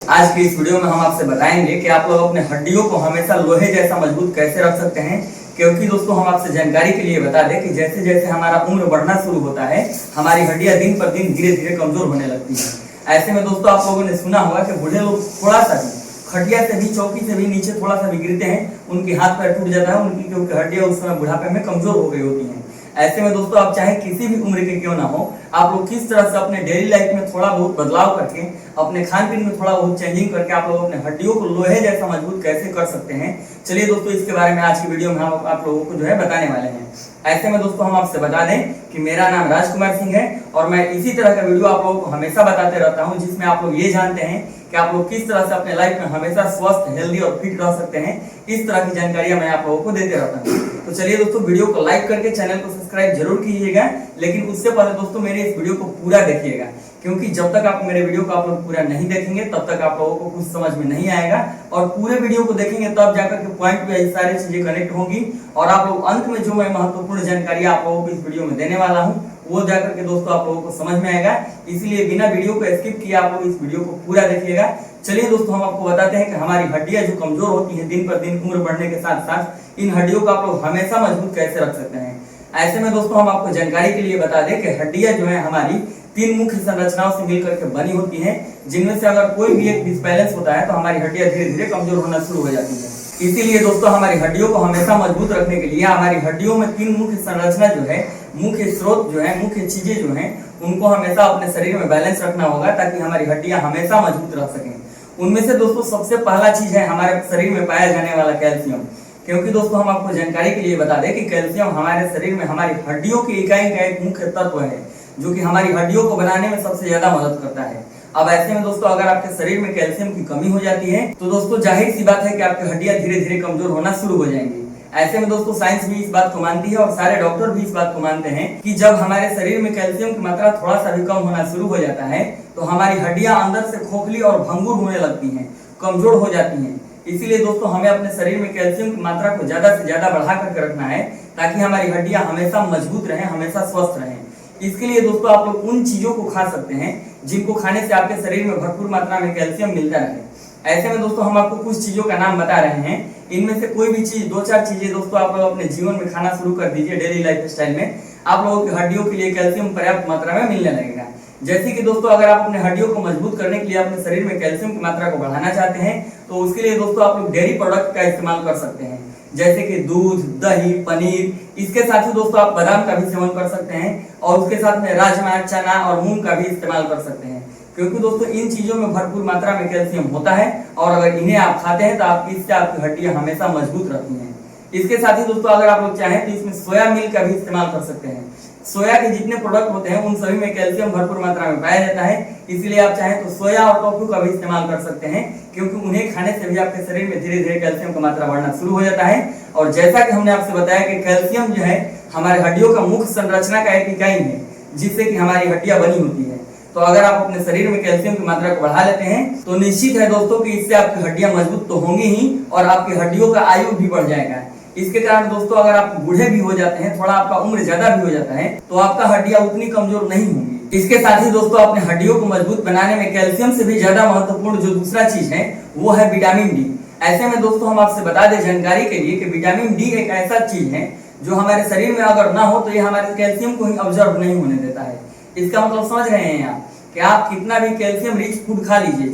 आज की इस वीडियो में हम आपसे बताएंगे कि आप लोग अपने हड्डियों को हमेशा लोहे जैसा मजबूत कैसे रख सकते हैं। क्योंकि दोस्तों हम आपसे जानकारी के लिए बता दें कि जैसे जैसे हमारा उम्र बढ़ना शुरू होता है हमारी हड्डियां दिन पर दिन धीरे धीरे कमजोर होने लगती हैं। ऐसे में दोस्तों आप लोगों ने सुना होगा कि बूढ़े लोग थोड़ा सा भी खटिया से भी चौकी से भी नीचे थोड़ा सा भी गिरते हैं उनके हाथ पैर टूट जाता है, उनकी क्योंकि हड्डियां उस समय बुढ़ापे में कमजोर हो गई होती हैं। ऐसे में दोस्तों आप चाहे किसी भी उम्र के क्यों ना हो, आप लोग किस तरह से अपने डेली लाइफ में थोड़ा बहुत बदलाव करके अपने खान पीन में थोड़ा बहुत चेंजिंग करके आप लोग अपने हड्डियों को लोहे जैसा मजबूत कैसे कर सकते हैं। चलिए दोस्तों इसके बारे में आज की वीडियो में हम आप लोगों को बताने वाले हैं। ऐसे में दोस्तों हम आपसे बता दें कि मेरा नाम राजकुमार सिंह है और मैं इसी तरह का वीडियो आप लोगों को हमेशा बताते रहता हूं जिसमें आप लोग ये जानते हैं कि आप लोग किस तरह से अपने लाइफ में हमेशा स्वस्थ, हेल्दी और फिट रह सकते हैं। इस तरह की जानकारियां मैं आप लोगों को देते रहता हूं। तो चलिए दोस्तों वीडियो को लाइक करके चैनल को सब्सक्राइब जरूर कीजिएगा, लेकिन उससे पहले दोस्तों मेरे इस वीडियो को पूरा देखिएगा, क्योंकि जब तक आप मेरे वीडियो को आप लोग पूरा नहीं देखेंगे तब तक आप लोगों को कुछ समझ में नहीं आएगा। और पूरे वीडियो को देखेंगे तब जाकर के पॉइंट पे सारी चीजें कनेक्ट होंगी और आप लोग अंत में जो मैं महत्वपूर्ण जानकारी आप लोगों को इस वीडियो में देने वाला हूं वो जाकर के दोस्तों आप लोगों को समझ में आएगा। इसलिए बिना वीडियो को स्किप किए आप लोग इस वीडियो को पूरा देखिएगा। चलिए दोस्तों हम आपको बताते हैं कि हमारी हड्डियां जो कमजोर होती हैं दिन पर दिन उम्र बढ़ने के साथ साथ इन हड्डियों को आप लोग हमेशा मजबूत कैसे रख सकते हैं। ऐसे में दोस्तों हम आपको जानकारी के लिए बता दें कि हड्डियां जो है हमारी तीन मुख्य संरचनाओं से मिलकर के बनी होती हैं, जिनमें से अगर कोई भी एक डिसबैलेंस होता है तो हमारी हड्डियां धीरे धीरे कमजोर होना शुरू हो जाती है। इसीलिए दोस्तों हमारी हड्डियों को हमेशा मजबूत रखने के लिए हमारी हड्डियों में तीन मुख्य संरचना जो है, मुख्य स्रोत जो है, मुख्य चीजें जो हैं उनको हमेशा अपने शरीर में बैलेंस रखना होगा ताकि हमारी हड्डियां हमेशा मजबूत रह सकें। उनमें से दोस्तों सबसे पहला चीज है हमारे शरीर में पाया जाने वाला कैल्शियम। क्योंकि दोस्तों हम आपको जानकारी के लिए बता दें कि कैल्शियम हमारे शरीर में हमारी हड्डियों की इकाई का एक मुख्य तत्व है जो कि हमारी हड्डियों को बनाने में सबसे ज्यादा मदद करता है। अब ऐसे में दोस्तों अगर आपके शरीर में कैल्शियम की कमी हो जाती है तो दोस्तों जाहिर सी बात है कि आपकी हड्डियां धीरे धीरे कमजोर होना शुरू हो जाएंगी। ऐसे में दोस्तों साइंस भी इस बात को मानती है और सारे डॉक्टर भी इस बात को मानते हैं कि जब हमारे शरीर में कैल्शियम की मात्रा थोड़ा सा भी कम होना शुरू हो जाता है तो हमारी हड्डियां अंदर से खोखली और भंगुर होने लगती हैं, कमजोर हो जाती हैं। इसीलिए दोस्तों हमें अपने शरीर में कैल्शियम की मात्रा को ज्यादा से ज्यादा बढ़ा करके रखना है ताकि हमारी हड्डियां हमेशा मजबूत रहें, हमेशा स्वस्थ रहें। इसके लिए दोस्तों आप लोग उन चीजों को खा सकते हैं जिनको खाने से आपके शरीर में भरपूर मात्रा में कैल्शियम मिलता रहे। ऐसे में दोस्तों हम आपको कुछ चीजों का नाम बता रहे हैं। इनमें से कोई भी चीज, दो चार चीजें दोस्तों आप लोग अपने जीवन में खाना शुरू कर दीजिए। डेली लाइफ स्टाइल में आप लोगों की हड्डियों के लिए कैल्शियम पर्याप्त मात्रा में मिलने लगेगा। जैसे कि दोस्तों अगर आप अपने हड्डियों को मजबूत करने के लिए अपने शरीर में कैल्शियम की मात्रा को बढ़ाना चाहते हैं तो उसके लिए दोस्तों आप लोग डेयरी प्रोडक्ट का इस्तेमाल कर सकते हैं, जैसे कि दूध, दही, पनीर। इसके साथ ही दोस्तों आप बादाम का भी सेवन कर सकते हैं और उसके साथ में राजमा, चना और मूंग का भी इस्तेमाल कर सकते हैं, क्योंकि दोस्तों इन चीजों में भरपूर मात्रा में कैल्शियम होता है और अगर इन्हें आप खाते हैं तो इससे आपकी हड्डियां हमेशा मजबूत रहती हैं। इसके साथ ही दोस्तों अगर आप लोग चाहें तो इसमें सोया मिल्क का भी इस्तेमाल कर सकते हैं। सोया के जितने प्रोडक्ट होते हैं उन सभी में कैल्शियम भरपूर मात्रा में पाया जाता है, इसलिए आप चाहें तो सोया और टोफू का भी इस्तेमाल कर सकते हैं, क्योंकि उन्हें खाने से भी आपके शरीर में धीरे धीरे कैल्शियम की मात्रा बढ़ना शुरू हो जाता है। और जैसा कि हमने आपसे बताया कि कैल्शियम जो है हमारे हड्डियों का मुख्य संरचना का एक इकाई है जिससे कि हमारी हड्डियां बनी होती है। तो अगर आप अपने शरीर में कैल्शियम की मात्रा को बढ़ा लेते हैं तो निश्चित है दोस्तों कि इससे आपकी हड्डियां मजबूत तो होंगी ही और आपकी हड्डियों का आयु भी बढ़ जाएगा। इसके कारण दोस्तों अगर आप बूढ़े भी हो जाते हैं, थोड़ा आपका उम्र ज्यादा भी हो जाता है तो आपका हड्डियां उतनी कमजोर नहीं होंगी। इसके साथ ही दोस्तों अपने हड्डियों को मजबूत बनाने में कैल्शियम से भी ज्यादा महत्वपूर्ण जो दूसरा चीज है वो है विटामिन डी। ऐसे में दोस्तों हम आपसे बता दें जानकारी के लिए कि विटामिन डी एक ऐसा चीज है जो हमारे शरीर में अगर ना हो तो ये हमारे कैल्शियम को ही ऑब्जर्व नहीं होने देता है। इसका मतलब समझ रहे हैं आप कि आप कितना भी कैल्शियम रिच फूड खा लीजिए,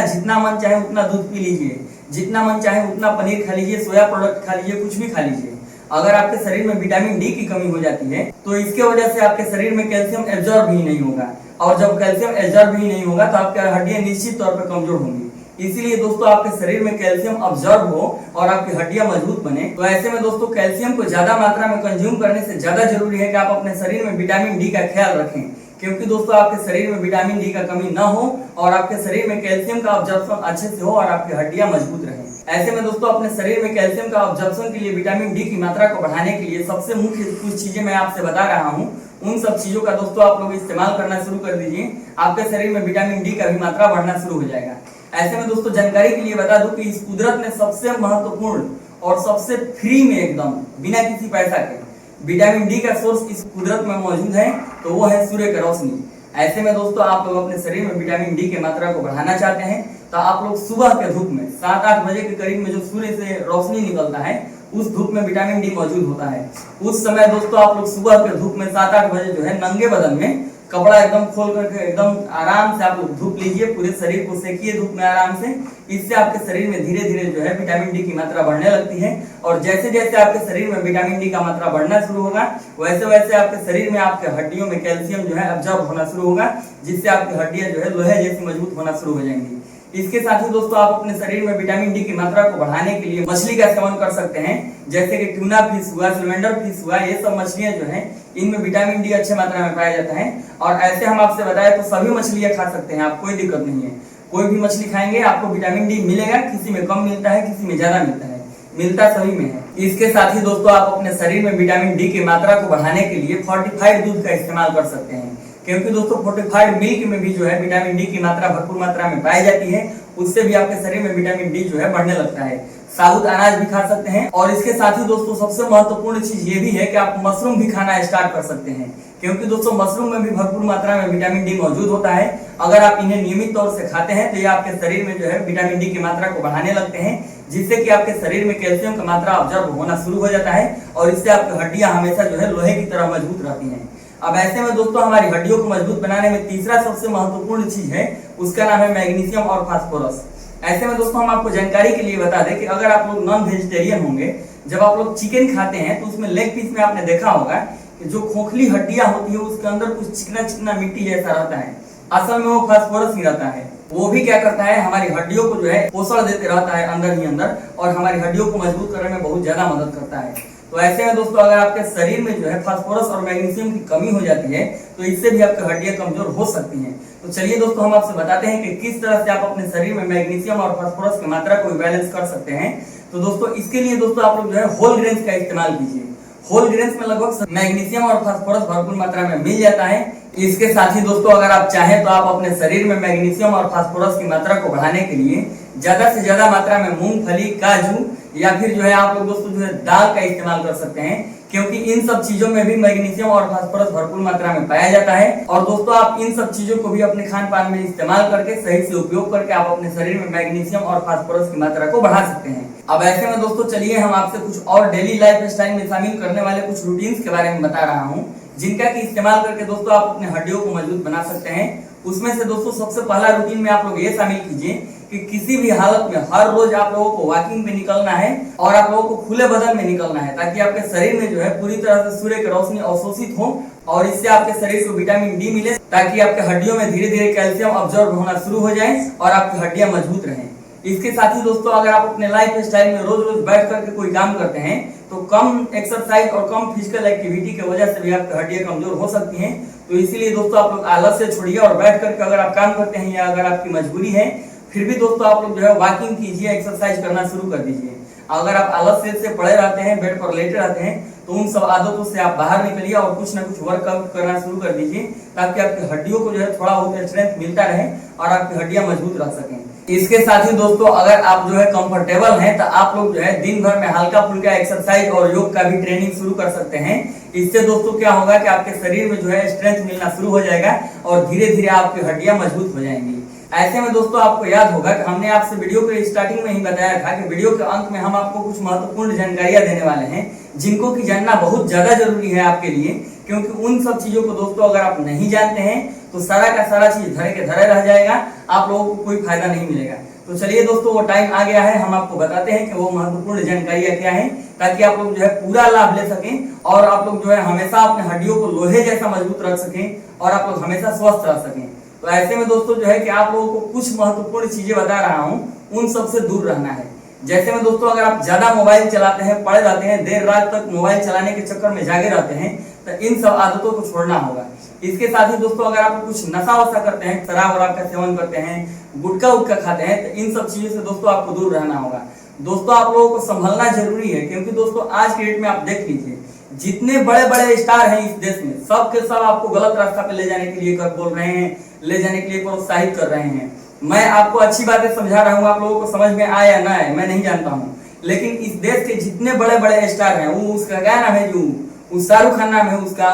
जितना मन चाहे उतना दूध पी लीजिए, जितना मन चाहे उतना पनीर खा लीजिए, सोया प्रोडक्ट खा लीजिए, कुछ भी खा लीजिए, अगर आपके शरीर में विटामिन डी की कमी हो जाती है तो इसके वजह से आपके शरीर में कैल्शियम एब्जॉर्ब ही नहीं होगा और जब कैल्शियम एब्जॉर्ब ही नहीं होगा तो आपकी हड्डियां निश्चित तौर पर कमजोर होंगी। इसीलिए दोस्तों आपके शरीर में कैल्शियम अब्जॉर्ब हो और आपकी हड्डियां मजबूत बने तो ऐसे में दोस्तों कैल्शियम को ज्यादा मात्रा में कंज्यूम करने से ज्यादा जरूरी है कि आप अपने शरीर में विटामिन डी का ख्याल रखें, क्योंकि दोस्तों आपके शरीर में विटामिन डी का कमी ना हो और आपके शरीर में कैल्शियम का अब्जॉर्प्शन अच्छे से हो और आपकी हड्डियां मजबूत रहें। ऐसे में दोस्तों अपने शरीर में कैल्शियम का अब्जॉर्प्शन के लिए विटामिन डी की मात्रा को बढ़ाने के लिए सबसे मुख्य कुछ चीजें मैं आपसे बता रहा हूँ। उन सब चीजों का दोस्तों आप लोग इस्तेमाल करना शुरू कर दीजिए, आपके शरीर में विटामिन डी का भी मात्रा बढ़ना शुरू हो जाएगा। ऐसे में दोस्तों जानकारी के लिए बता दूं कि इस कुदरत ने सबसे महत्वपूर्ण और सबसे फ्री में एकदम बिना किसी पैसा के विटामिन डी का सोर्स इस कुदरत में मौजूद है, तो वो है सूर्य की रोशनी। ऐसे में दोस्तों आप लोग अपने शरीर में विटामिन डी की मात्रा को बढ़ाना चाहते हैं तो आप लोग सुबह के धूप में 7-8 बजे के करीब में जो सूर्य से रोशनी निकलता है उस धूप में विटामिन डी मौजूद होता है। उस समय दोस्तों आप लोग सुबह के धूप में 7-8 बजे जो है नंगे बदन में कपड़ा एकदम खोल करके एकदम आराम से आप लोग धूप लीजिए, पूरे शरीर को सेकिए धूप में आराम से। इससे आपके शरीर में धीरे धीरे जो है विटामिन डी की मात्रा बढ़ने लगती है और जैसे जैसे आपके शरीर में विटामिन डी का मात्रा बढ़ना शुरू होगा वैसे वैसे आपके शरीर में आपके हड्डियों में कैल्शियम जो है अब्जॉर्ब होना शुरू होगा, जिससे आपकी हड्डियां जो है लोहे जैसी मजबूत होना शुरू हो जाएंगी। इसके साथ ही दोस्तों आप अपने शरीर में विटामिन डी की मात्रा को बढ़ाने के लिए मछली का सेवन कर सकते हैं, जैसे कि ट्यूना फिश हुआ, सिलेंडर फिश हुआ। ये सब मछलियां जो हैं इनमें विटामिन डी अच्छे मात्रा में पाया जाता है और ऐसे हम आपसे बताएं तो सभी मछलियां खा सकते हैं, आप कोई दिक्कत नहीं है। कोई भी मछली खाएंगे आपको विटामिन डी मिलेगा, किसी में कम मिलता है किसी में ज्यादा मिलता है, मिलता सभी में है। इसके साथ ही दोस्तों आप अपने शरीर में विटामिन डी की मात्रा को बढ़ाने के लिए फोर्टिफाइड दूध का इस्तेमाल कर सकते हैं, क्योंकि दोस्तों फोर्टिफाइड मिल्क में भी जो है विटामिन डी की मात्रा भरपूर मात्रा में पाई जाती है, उससे भी आपके शरीर में विटामिन डी जो है बढ़ने लगता है। साबुत अनाज भी खा सकते हैं और इसके साथ ही दोस्तों सबसे महत्वपूर्ण चीज ये भी है कि आप मशरूम भी खाना स्टार्ट कर सकते हैं, क्योंकि दोस्तों मशरूम में भी भरपूर मात्रा में विटामिन डी मौजूद होता है। अगर आप इन्हें नियमित तौर से खाते हैं तो ये आपके शरीर में जो है विटामिन डी की मात्रा को बढ़ाने लगते हैं, जिससे कि आपके शरीर में कैल्शियम की मात्रा ऑब्जर्व होना शुरू हो जाता है और इससे आपकी हड्डियां हमेशा जो है लोहे की तरह मजबूत रहती हैं। अब ऐसे में दोस्तों हमारी हड्डियों को मजबूत बनाने में तीसरा सबसे महत्वपूर्ण चीज है, उसका नाम है मैग्नीशियम और फास्फोरस। ऐसे में दोस्तों हम आपको जानकारी के लिए बता दें कि अगर आप लोग नॉन वेजिटेरियन होंगे, जब आप लोग चिकन खाते हैं तो उसमें लेग पीस में आपने देखा होगा कि जो खोखली हड्डियां होती है उसके अंदर कुछ चिकना चिकना मिट्टी जैसा रहता है, असल में वो फास्फोरस ही रहता है। वो भी क्या करता है, हमारी हड्डियों को जो है पोषण देते रहता है अंदर ही अंदर और हमारी हड्डियों को मजबूत करने में बहुत ज्यादा मदद करता है। तो ऐसे में दोस्तों अगर आपके शरीर में जो है फास्फोरस और मैग्नीशियम की कमी हो जाती है तो इससे भी आपकी हड्डियां कमजोर हो सकती हैं। तो चलिए दोस्तों हम आपसे बताते हैं कि किस तरह से आप अपने शरीर में मैग्नीशियम और फास्फोरस की मात्रा को बैलेंस कर सकते हैं। तो दोस्तों इसके लिए दोस्तों आप लोग जो है होल ग्रेन्स का इस्तेमाल कीजिए। होल ग्रेन्स में लगभग मैग्नीशियम और फास्फोरस भरपूर मात्रा में मिल जाता है। इसके साथ ही दोस्तों अगर आप चाहें तो आप अपने शरीर में मैग्नीशियम और फास्फोरस की मात्रा को बढ़ाने के लिए ज्यादा से ज्यादा मात्रा में मूंगफली, काजू या फिर जो है आप लोग दोस्तों जो है दाल का इस्तेमाल कर सकते हैं, क्योंकि इन सब चीजों में भी मैग्नीशियम और फास्फोरस भरपूर मात्रा में पाया जाता है। और दोस्तों आप इन सब चीजों को भी अपने खान पान में इस्तेमाल करके सही से उपयोग करके आप अपने शरीर में मैग्नीशियम और फास्फोरस की मात्रा को बढ़ा सकते हैं। अब ऐसे में दोस्तों चलिए हम आपसे कुछ और डेली लाइफ स्टाइल में शामिल करने वाले कुछ रूटीन्स के बारे में बता रहा हूँ, जिनका की इस्तेमाल करके दोस्तों आप अपने हड्डियों को मजबूत बना सकते हैं। उसमें से दोस्तों सबसे पहला रूटीन में आप लोग ये शामिल कीजिए कि किसी भी हालत में हर रोज आप लोगों को वॉकिंग पे निकलना है और आप लोगों को खुले बदन में निकलना है, ताकि आपके शरीर में जो है पूरी तरह से सूर्य की रोशनी अवशोषित हो और इससे आपके शरीर को विटामिन डी मिले, ताकि आपके हड्डियों में धीरे धीरे कैल्शियम अब्जॉर्ब होना शुरू हो जाए और आपकी हड्डियां मजबूत रहें। इसके साथ ही दोस्तों अगर आप अपने लाइफ स्टाइल में रोज रोज बैठ करके कोई काम करते हैं तो कम एक्सरसाइज और कम फिजिकल एक्टिविटी की वजह से भी आपकी हड्डियां कमजोर हो सकती हैं। तो इसीलिए दोस्तों आप लोग आलस से छोड़िए और बैठ करके अगर आप काम करते हैं या अगर आपकी मजबूरी है फिर भी दोस्तों आप लोग जो है वॉकिंग कीजिए, एक्सरसाइज करना शुरू कर दीजिए। अगर आप आलस से पड़े रहते हैं, बेड पर लेटे रहते हैं, तो उन सब आदतों से आप बाहर निकलिए और कुछ ना कुछ वर्कआउट करना शुरू कर दीजिए, ताकि आपकी हड्डियों को जो है थोड़ा बहुत स्ट्रेंथ मिलता रहे और आपकी हड्डियां मजबूत रह सकें। इसके साथ ही दोस्तों अगर आप जो है कंफर्टेबल हैं तो आप लोग जो है दिन भर में हल्का फुल्का एक्सरसाइज और योग का भी ट्रेनिंग शुरू कर सकते हैं। इससे दोस्तों क्या होगा कि आपके शरीर में जो है स्ट्रेंथ मिलना शुरू हो जाएगा और धीरे धीरे आपकी हड्डियां मजबूत हो जाएंगी। ऐसे में दोस्तों आपको याद होगा कि हमने आपसे वीडियो के स्टार्टिंग में ही बताया था कि वीडियो के अंत में हम आपको कुछ महत्वपूर्ण जानकारियां देने वाले हैं, जिनको की जानना बहुत ज्यादा जरूरी है आपके लिए, क्योंकि उन सब चीजों को दोस्तों अगर आप नहीं जानते हैं तो सारा का सारा चीज धरे के धरे रह जाएगा, आप लोगों को कोई फायदा नहीं मिलेगा। तो चलिए दोस्तों वो टाइम आ गया है, हम आपको बताते हैं कि वो महत्वपूर्ण जानकारियां क्या हैं, ताकि आप लोग जो है पूरा लाभ ले सकें और आप लोग जो है हमेशा अपने हड्डियों को लोहे जैसा मजबूत रख सकें और आप लोग हमेशा स्वस्थ रह सकें। तो ऐसे में दोस्तों जो है कि आप लोगों को कुछ महत्वपूर्ण चीजें बता रहा हूँ, उन सबसे दूर रहना है। जैसे में दोस्तों अगर आप ज्यादा मोबाइल चलाते हैं, पड़े रहते हैं, देर रात तक मोबाइल चलाने के चक्कर में जागे रहते हैं, तो इन सब आदतों को छोड़ना होगा। इसके साथ ही दोस्तों अगर आप कुछ नशा वशा करते हैं, शराब वराब का सेवन करते हैं, गुटखा उटखा खाते हैं, तो इन सब चीजों से दोस्तों आपको दूर रहना होगा। दोस्तों आप लोगों को संभलना जरूरी है, क्योंकि दोस्तों आज के डेट में आप देख लीजिए जितने बड़े बड़े स्टार हैं इस देश में, सब के सब आपको गलत रास्ता पे ले जाने के लिए बोल रहे हैं, ले जाने के लिए प्रोत्साहित कर रहे हैं। मैं आपको अच्छी बातें समझा रहा हूँ, आप लोगों को समझ में आए या ना आए मैं नहीं जानता हूँ, लेकिन इस देश के जितने बड़े बड़े स्टार हैं, वो उसका क्या नाम है, जो शाहरुख खान नाम है उसका,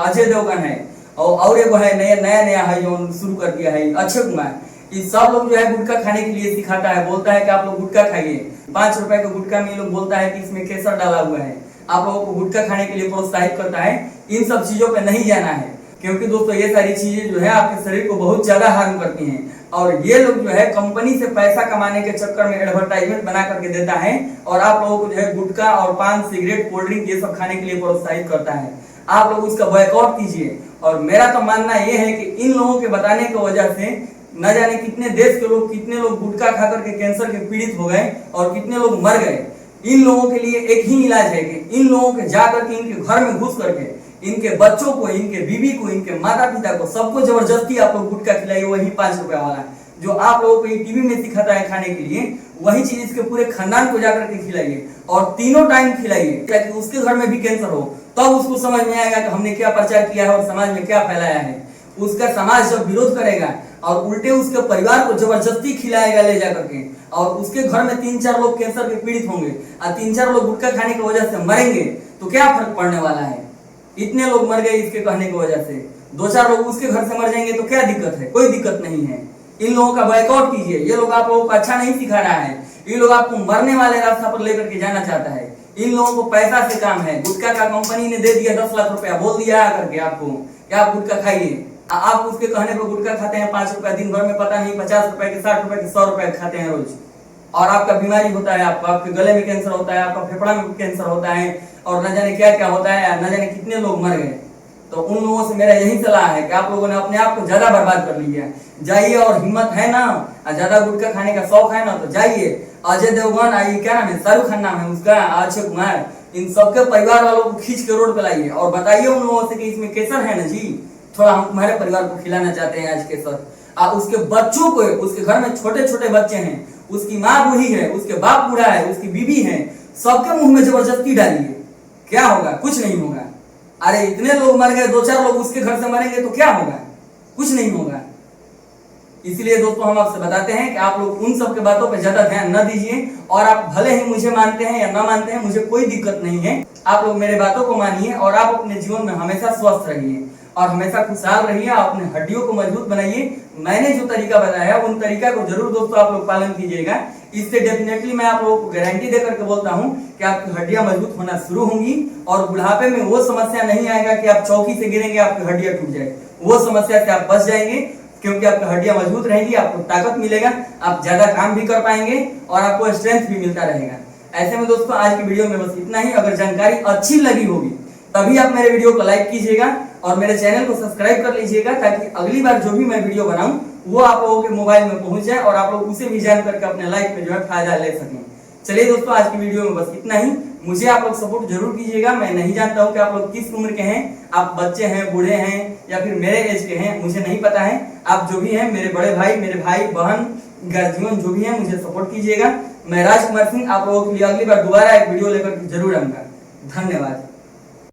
अजय देवगन है और एक है नया है जो शुरू कर दिया है अक्षय कुमार, ये सब लोग जो है गुटखा खाने के लिए सिखाता है, बोलता है कि आप लोग गुटखा खाइए। 5 रुपए के गुटखा में ये लोग बोलता है कि इसमें केसर डाला हुआ है, आप लोगों को गुटखा खाने के लिए प्रोत्साहित करता है। इन सब चीजों पे नहीं जाना है, क्योंकि दोस्तों ये सारी चीजें जो है आपके शरीर को बहुत ज्यादा हार्म करती हैं। और ये लोग जो है कंपनी से पैसा कमाने के चक्कर में एडवर्टाइजमेंट बना करके देता है और आप लोगों को जो है गुटखा और पान, सिगरेट, कोल्ड ड्रिंक ये सब खाने के लिए प्रोत्साहित करता है। आप लोग उसका बॉयकॉट कीजिए। और मेरा तो मानना यह है कि इन लोगों के बताने की वजह से न जाने कितने देश के लोग, कितने लोग गुटखा खा करके कैंसर के पीड़ित हो गए और कितने लोग मर गए। इन लोगों के लिए एक ही इलाज है कि इन लोगों के जाकर के इनके घर में घुस करके इनके बच्चों को, इनके बीवी को, इनके माता पिता को, सबको जबरदस्ती आप लोग गुटखा खिलाइए, वही 5 रुपया वाला जो आप लोगों को ये टीवी में सिखाता है खाने के लिए, वही चीज इसके पूरे खानदान को जाकर के खिलाइए और तीनों टाइम खिलाइए, ताकि उसके घर में भी कैंसर हो। तब उसको समझ में आएगा कि हमने क्या प्रचार किया है और समाज में क्या फैलाया है। उसका समाज जब विरोध करेगा और उल्टे उसके परिवार को जबरदस्ती खिलाएगा ले जाकर के, और उसके घर में 3-4 लोग कैंसर के पीड़ित होंगे और 3-4 लोग गुटखा खाने की वजह से मरेंगे, तो क्या फर्क पड़ने वाला है? इतने लोग मर गए इसके कहने की वजह से, 2-4 लोग उसके घर से मर जाएंगे तो क्या दिक्कत है? कोई दिक्कत नहीं है। इन लोगों का बॉयकॉट कीजिए। ये लोग आप लोगों को अच्छा नहीं सिखा रहा है, ये लोग आपको मरने वाले रास्ता पर लेकर के जाना चाहता है। इन लोगों को पैसा से काम है। गुटखा का कंपनी ने दे दिया 10 लाख रुपया, बोल दिया करके आपको कि आप गुटखा खाइए। आप उसके कहने पर गुटखा खाते हैं 5 रुपया, दिन भर में पता नहीं 50 रुपए के, 60 रुपए के, 100 रुपए खाते हैं रोज, और आपका बीमारी होता है, आपके गले में कैंसर होता है, आपका फेफड़ा में कैंसर होता है, और न जाने क्या क्या होता है, न जाने कितने लोग मर गए। तो उन लोगों से मेरा यही सलाह है कि आप लोगों ने अपने आप को ज्यादा बर्बाद कर लिया। जाइए, और हिम्मत है ना, ज्यादा गुटखा खाने का शौक है ना, तो जाइए। अजय देवगन, आई क्या नाम है, शाहरुख खान नाम है उसका, अक्षय कुमार, इन सबके परिवार वालों को खींच के रोड पे लाइए और बताइए उन लोगों से कि इसमें केसर है ना जी, थोड़ा हम तुम्हारे परिवार को खिलाना चाहते हैं आज केसर। और उसके बच्चों को, उसके घर में छोटे छोटे बच्चे हैं, उसकी माँ बूढ़ी है, उसके बाप बूढ़ा है, उसकी बीवी है, सबके मुंह में जबरदस्ती डालिए। क्या होगा? कुछ नहीं होगा। अरे इतने लोग मर गए, 2-4 लोग उसके घर से मरेंगे तो क्या होगा? कुछ नहीं होगा। इसलिए दोस्तों हम आपसे बताते हैं कि आप लोग उन सब के बातों पर ज्यादा ध्यान न दीजिए, और आप भले ही मुझे मानते हैं या ना मानते हैं, मुझे कोई दिक्कत नहीं है। आप लोग मेरे बातों को मानिए और आप अपने जीवन में हमेशा स्वस्थ रहिए और हमेशा खुशहाल रहिए, अपने हड्डियों को मजबूत बनाइए। मैंने जो तरीका बताया उन तरीका को जरूर दोस्तों आप लोग पालन कीजिएगा। इससे डेफिनेटली मैं आप लोगों को गारंटी देकर के बोलता हूं कि आपकी हड्डियां मजबूत होना शुरू होंगी और बुढ़ापे में वो समस्या नहीं आएगा कि आप चौकी से गिरेंगे आपकी हड्डियां टूट जाए। वो समस्या से आप बच जाएंगे, क्योंकि आपकी हड्डियां मजबूत रहेंगी, आपको ताकत मिलेगा, आप ज्यादा काम भी कर पाएंगे और आपको स्ट्रेंथ भी मिलता रहेगा। ऐसे में दोस्तों आज की वीडियो में बस इतना ही। अगर जानकारी अच्छी लगी होगी तभी आप मेरे वीडियो को लाइक कीजिएगा और मेरे चैनल को सब्सक्राइब कर लीजिएगा, ताकि अगली बार जो भी मैं वीडियो बनाऊं वो आप लोगों के मोबाइल में पहुंच जाए और आप लोग उसे भी जान करके अपने लाइफ में जो है फायदा ले सकें। चलिए दोस्तों आज की वीडियो में बस इतना ही। मुझे आप लोग सपोर्ट जरूर कीजिएगा। मैं नहीं जानता हूं कि आप लोग किस उम्र के हैं, आप बच्चे हैं, बूढ़े हैं या फिर मेरे एज के हैं, मुझे नहीं पता है। आप जो भी हैं, मेरे बड़े भाई, मेरे भाई बहन, गार्जियन जो भी है, मुझे सपोर्ट कीजिएगा। मैं राजकुमार सिंह आप लोगों के लिए अगली बार दोबारा एक वीडियो लेकर जरूर आऊंगा। धन्यवाद।